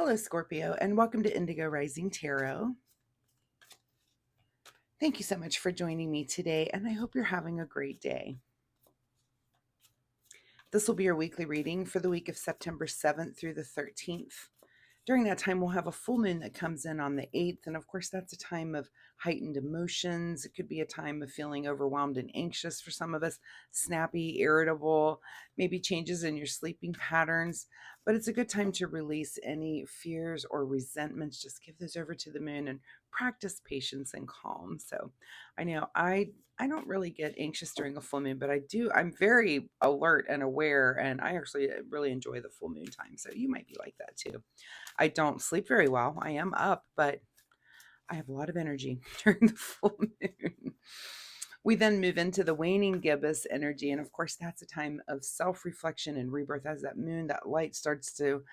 Hello, Scorpio, and welcome to Indigo Rising Tarot. Thank you so much for joining me today, and I hope you're having a great day. This will be your weekly reading for the week of September 7th through the 13th. During that time, we'll have a full moon that comes in on the 8th, and of course, that's a time of heightened emotions. It could be a time of feeling overwhelmed and anxious for some of us, snappy, irritable, maybe changes in your sleeping patterns. But it's a good time to release any fears or resentments. Just give those over to the moon and practice patience and calm. So I know I don't really get anxious during a full moon, but I'm very alert and aware, and I actually really enjoy the full moon time. So you might be like that too. I don't sleep very well. I am up, but I have a lot of energy during the full moon. We then move into the waning gibbous energy, and of course, that's a time of self-reflection and rebirth. As that moon, that light starts to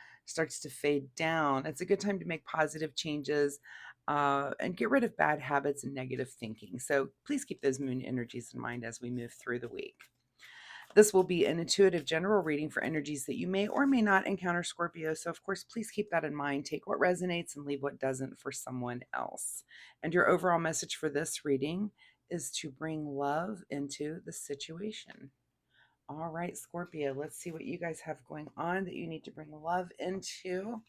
fade down. It's a good time to make positive changes and get rid of bad habits and negative thinking. So please keep those moon energies in mind as we move through the week. This will be an intuitive general reading for energies that you may or may not encounter, Scorpio. So, of course, please keep that in mind. Take what resonates and leave what doesn't for someone else. And your overall message for this reading is to bring love into the situation. All right, Scorpio, let's see what you guys have going on that you need to bring love into.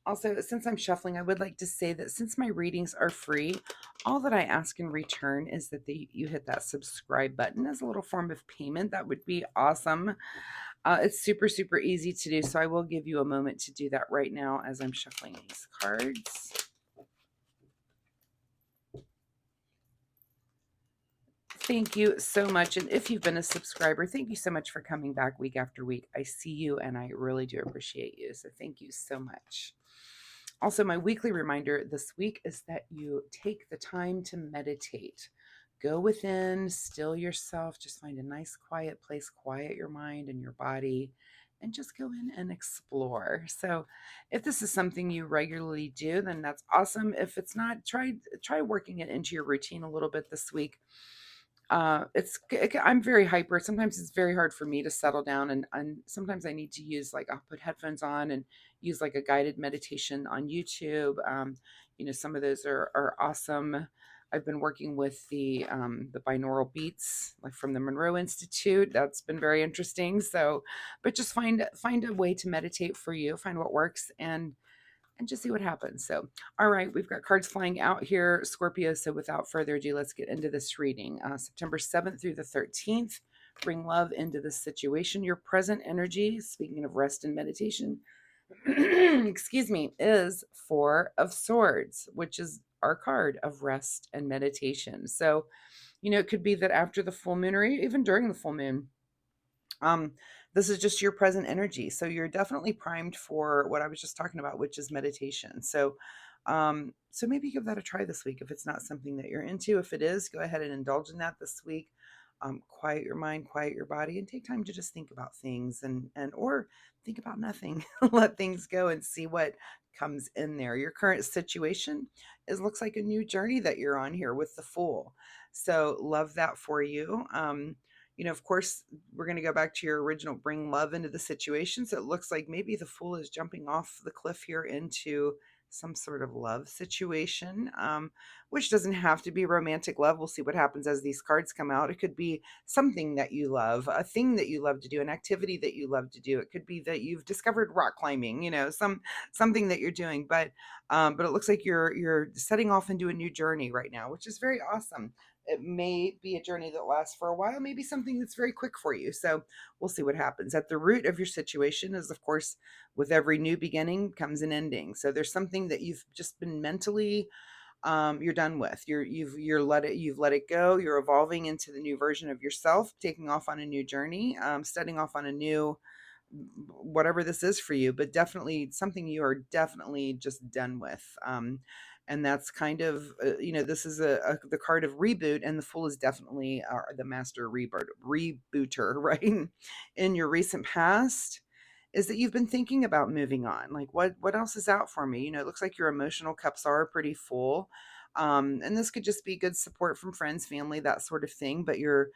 Also, since I'm shuffling, I would like to say that since my readings are free, all that I ask in return is that you hit that subscribe button as a little form of payment. That would be awesome. It's super, super easy to do, so I will give you a moment to do that right now as I'm shuffling these cards. Thank you so much. And if you've been a subscriber, thank you so much for coming back week after week. I see you and I really do appreciate you. So thank you so much. Also, my weekly reminder this week is that you take the time to meditate. Go within, still yourself, just find a nice quiet place, quiet your mind and your body, and just go in and explore. So if this is something you regularly do, then that's awesome. If it's not, try working it into your routine a little bit this week. I'm very hyper. Sometimes it's very hard for me to settle down, and sometimes I need to use, like, I'll put headphones on and use like a guided meditation on YouTube. Some of those are awesome. I've been working with the binaural beats, like from the Monroe Institute. That's been very interesting. So, but just find a way to meditate for you, find what works, and just see what happens. So, all right, we've got cards flying out here, Scorpio. So without further ado, let's get into this reading. September 7th through the 13th, bring love into the situation. Your present energy, speaking of rest and meditation, excuse me, is Four of Swords, which is our card of rest and meditation. So, it could be that after the full moon or even during the full moon, this is just your present energy. So you're definitely primed for what I was just talking about, which is meditation. So maybe give that a try this week if it's not something that you're into. If it is, go ahead and indulge in that this week. Quiet your mind, quiet your body, and take time to just think about things and or think about nothing. Let things go and see what comes in there. Your current situation looks like a new journey that you're on here with the Fool. So love that for you. Of course, we're going to go back to your original bring love into the situation. So it looks like maybe the Fool is jumping off the cliff here into some sort of love situation, which doesn't have to be romantic love. We'll see what happens as these cards come out. It could be something that you love, a thing that you love to do, an activity that you love to do. It could be that you've discovered rock climbing, something that you're doing. But it looks like you're setting off into a new journey right now, which is very awesome. It may be a journey that lasts for a while, maybe something that's very quick for you. So we'll see what happens. At the root of your situation is, of course, with every new beginning comes an ending. So there's something that you've just been mentally, you're done with. You've let it go. You're evolving into the new version of yourself, taking off on a new journey, setting off on a new, whatever this is for you, but definitely something you are definitely just done with. And that's kind of, this is the card of reboot, and the Fool is definitely the master rebooter, right? In your recent past, is that you've been thinking about moving on. Like, what else is out for me? It looks like your emotional cups are pretty full. And this could just be good support from friends, family, that sort of thing, but you're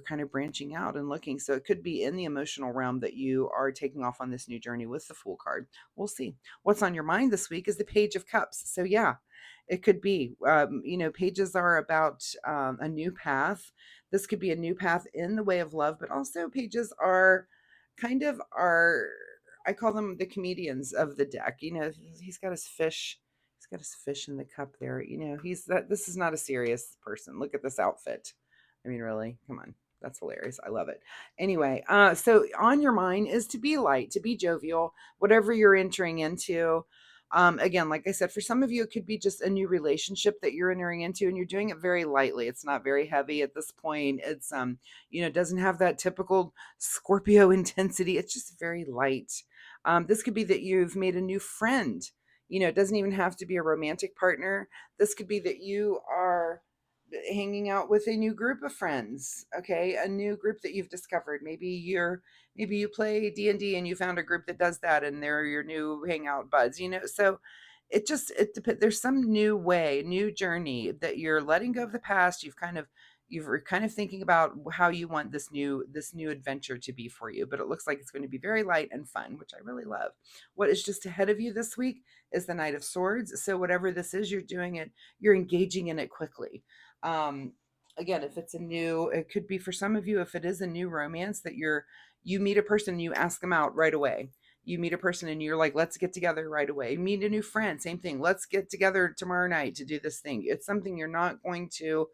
kind of branching out and looking. So it could be in the emotional realm that you are taking off on this new journey with the Fool card. We'll see. What's on your mind this week is the Page of Cups. So yeah, it could be. Pages are about a new path. This could be a new path in the way of love, but also pages are kind of are, I call them the comedians of the deck. He's got his fish. He's got his fish in the cup there. He's that. This is not a serious person. Look at this outfit. I mean, really, come on. That's hilarious. I love it. Anyway, so on your mind is to be light, to be jovial, whatever you're entering into. Again, like I said, for some of you, it could be just a new relationship that you're entering into, and you're doing it very lightly. It's not very heavy at this point. It's it doesn't have that typical Scorpio intensity. It's just very light. This could be that you've made a new friend. It doesn't even have to be a romantic partner. This could be that you are hanging out with a new group of friends, okay, a new group that you've discovered. Maybe you play D&D and you found a group that does that, and they're your new hangout buds. So it depends. There's some new way, new journey that you're letting go of the past. You're kind of thinking about how you want this new adventure to be for you, but it looks like it's going to be very light and fun, which I really love. What is just ahead of you this week is the Knight of Swords. So whatever this is, you're engaging in it quickly. um Again, if it could be for some of you, if it is a new romance that you meet a person and you ask them out right away. You meet a person and you're like, let's get together right away. Meet a new friend, same thing, let's get together tomorrow night to do this thing. It's something you're not going to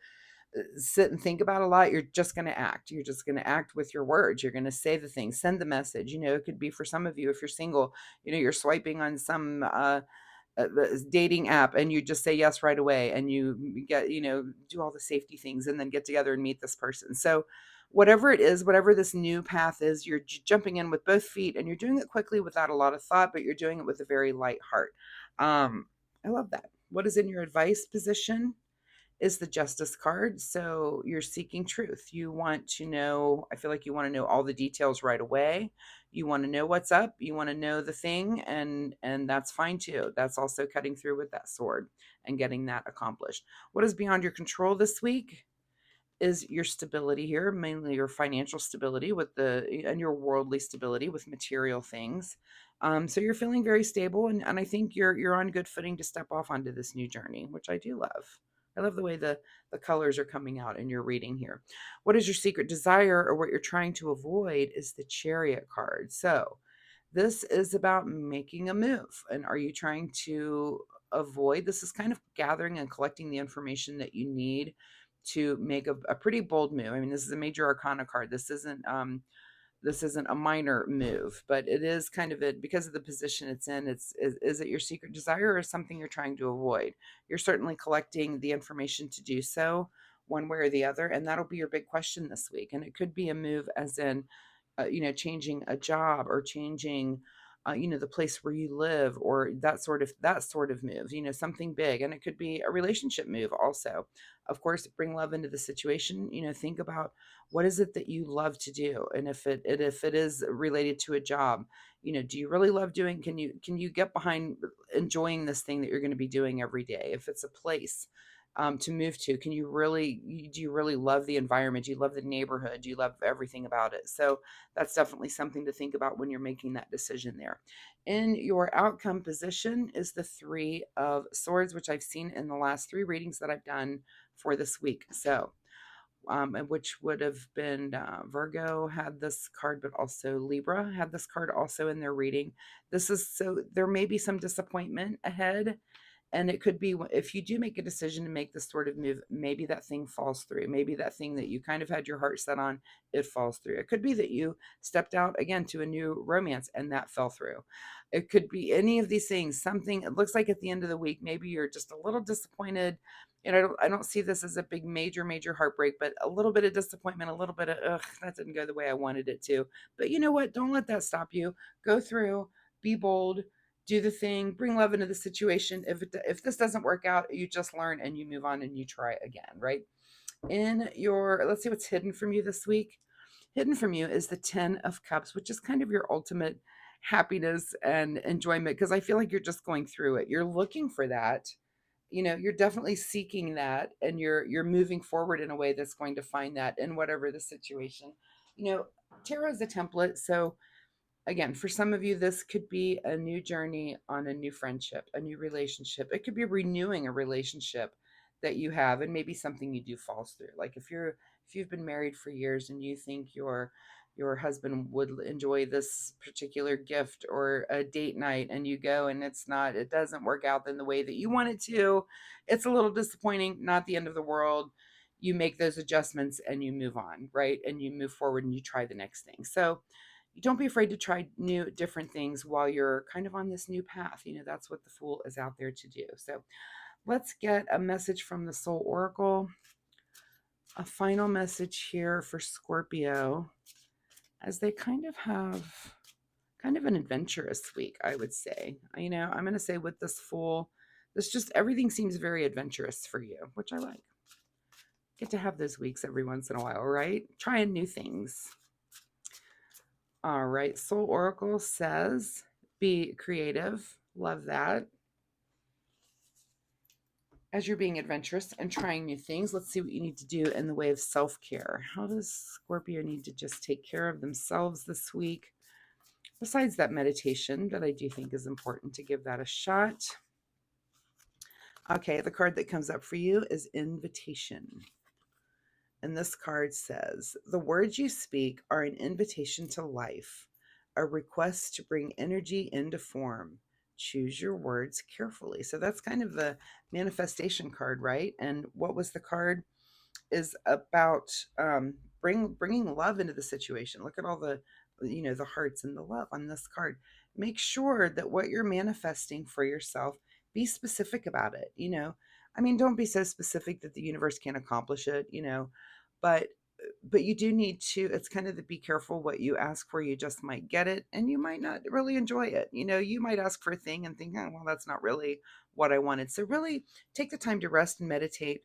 sit and think about a lot. You're just going to act with your words. You're going to say the thing, send the message. It could be for some of you, if you're single, you're swiping on some dating app and you just say yes right away, and you get do all the safety things and then get together and meet this person. So whatever it is, whatever this new path is, you're jumping in with both feet, and you're doing it quickly without a lot of thought, but you're doing it with a very light heart. I love that. What is in your advice position is the Justice card. So you're seeking truth. You want to know, I feel like you want to know all the details right away. You want to know what's up. You want to know the thing, and that's fine too. That's also cutting through with that sword and getting that accomplished. What is beyond your control this week is your stability here, mainly your financial stability and your worldly stability with material things. So you're feeling very stable, and I think you're on good footing to step off onto this new journey, which I do love. I love the way the colors are coming out in your reading here. What is your secret desire, or what you're trying to avoid, is the Chariot card. So this is about making a move. And are you trying to avoid? This is kind of gathering and collecting the information that you need to make a pretty bold move. I mean, this is a major arcana card. This isn't a minor move, but it is kind of it because of the position it's in. Is it your secret desire, or something you're trying to avoid? You're certainly collecting the information to do so, one way or the other, and that'll be your big question this week. And it could be a move as in changing a job, or changing the place where you live, or that sort of move, something big. And it could be a relationship move also. Of course, bring love into the situation. Think about what is it that you love to do, and if it is related to a job, do you really love doing, can you get behind enjoying this thing that you're going to be doing every day? If it's a place to move to, do you really love the environment? Do you love the neighborhood? Do you love everything about it? So that's definitely something to think about when you're making that decision there. In your outcome position is the Three of Swords, which I've seen in the last three readings that I've done for this week. So and which would have been Virgo had this card, but also Libra had this card also in their reading. So there may be some disappointment ahead, and it could be, if you do make a decision to make this sort of move, maybe that thing falls through. Maybe that thing that you kind of had your heart set on, it falls through. It could be that you stepped out again to a new romance and that fell through. It could be any of these things. Something, it looks like at the end of the week, maybe you're just a little disappointed. I don't see this as a big, major heartbreak, but a little bit of disappointment, a little bit of, ugh, that didn't go the way I wanted it to. But you know what? Don't let that stop you. Go through, be bold, do the thing, bring love into the situation. If this doesn't work out, you just learn and you move on and you try again, right? Let's see what's hidden from you this week. Hidden from you is the 10 of Cups, which is kind of your ultimate happiness and enjoyment, because I feel like you're just going through it. You're looking for that. you're definitely seeking that, and you're moving forward in a way that's going to find that in whatever the situation. You know, tarot is a template, so again, for some of you, this could be a new journey on a new friendship, a new relationship. It could be renewing a relationship that you have, and maybe something you do falls through. Like if you've been married for years and you think your husband would enjoy this particular gift or a date night, and you go and it doesn't work out in the way that you want it to. It's a little disappointing, not the end of the world. You make those adjustments and you move on, right? And you move forward and you try the next thing. So don't be afraid to try new different things while you're kind of on this new path. That's what the Fool is out there to do. So let's get a message from the Soul Oracle, a final message here for Scorpio, as they kind of have kind of an adventurous week, I would say. I'm going to say with this Fool, this just everything seems very adventurous for you, which I like. Get to have those weeks every once in a while, right? Trying new things. All right, Soul Oracle says, be creative. Love that. As you're being adventurous and trying new things, let's see what you need to do in the way of self-care. How does Scorpio need to just take care of themselves this week? Besides that meditation that I do think is important to give that a shot. Okay, the card that comes up for you is Invitation. And this card says, the words you speak are an invitation to life, a request to bring energy into form. Choose your words carefully. So that's kind of the manifestation card, right? And what was the card? Is about bringing love into the situation. Look at all the hearts and the love on this card. Make sure that what you're manifesting for yourself, be specific about it. I mean, don't be so specific that the universe can't accomplish it. But you do need to, it's kind of the be careful what you ask for. You just might get it and you might not really enjoy it. You might ask for a thing and think, oh, well, that's not really what I wanted. So really take the time to rest and meditate,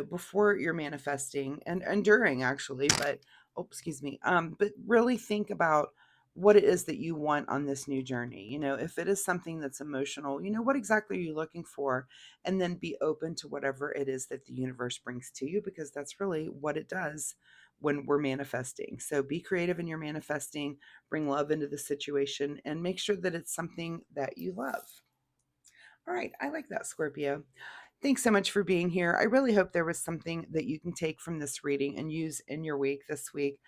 before you're manifesting, and during, actually. But oh, excuse me. But really think about what it is that you want on this new journey. If it is something that's emotional, what exactly are you looking for? And then be open to whatever it is that the universe brings to you, because that's really what it does when we're manifesting. So be creative in your manifesting, bring love into the situation, and make sure that it's something that you love. All right, I like that, Scorpio. Thanks so much for being here. I really hope there was something that you can take from this reading and use in your week this week.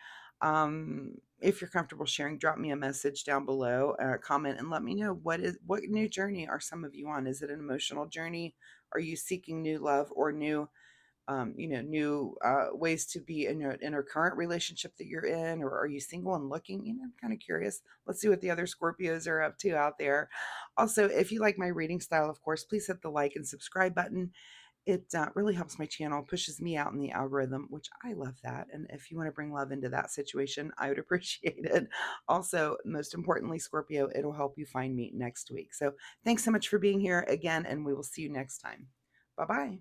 If you're comfortable sharing, drop me a message down below, comment, and let me know what new journey are some of you on. Is it an emotional journey? Are you seeking new love or new ways to be in a current relationship that you're in, or are you single and looking? I'm kind of curious. Let's see what the other Scorpios are up to out there. Also, if you like my reading style, of course, please hit the like and subscribe button. It really helps my channel, pushes me out in the algorithm, which I love that. And if you want to bring love into that situation, I would appreciate it. Also, most importantly, Scorpio, it'll help you find me next week. So thanks so much for being here again, and we will see you next time. Bye-bye.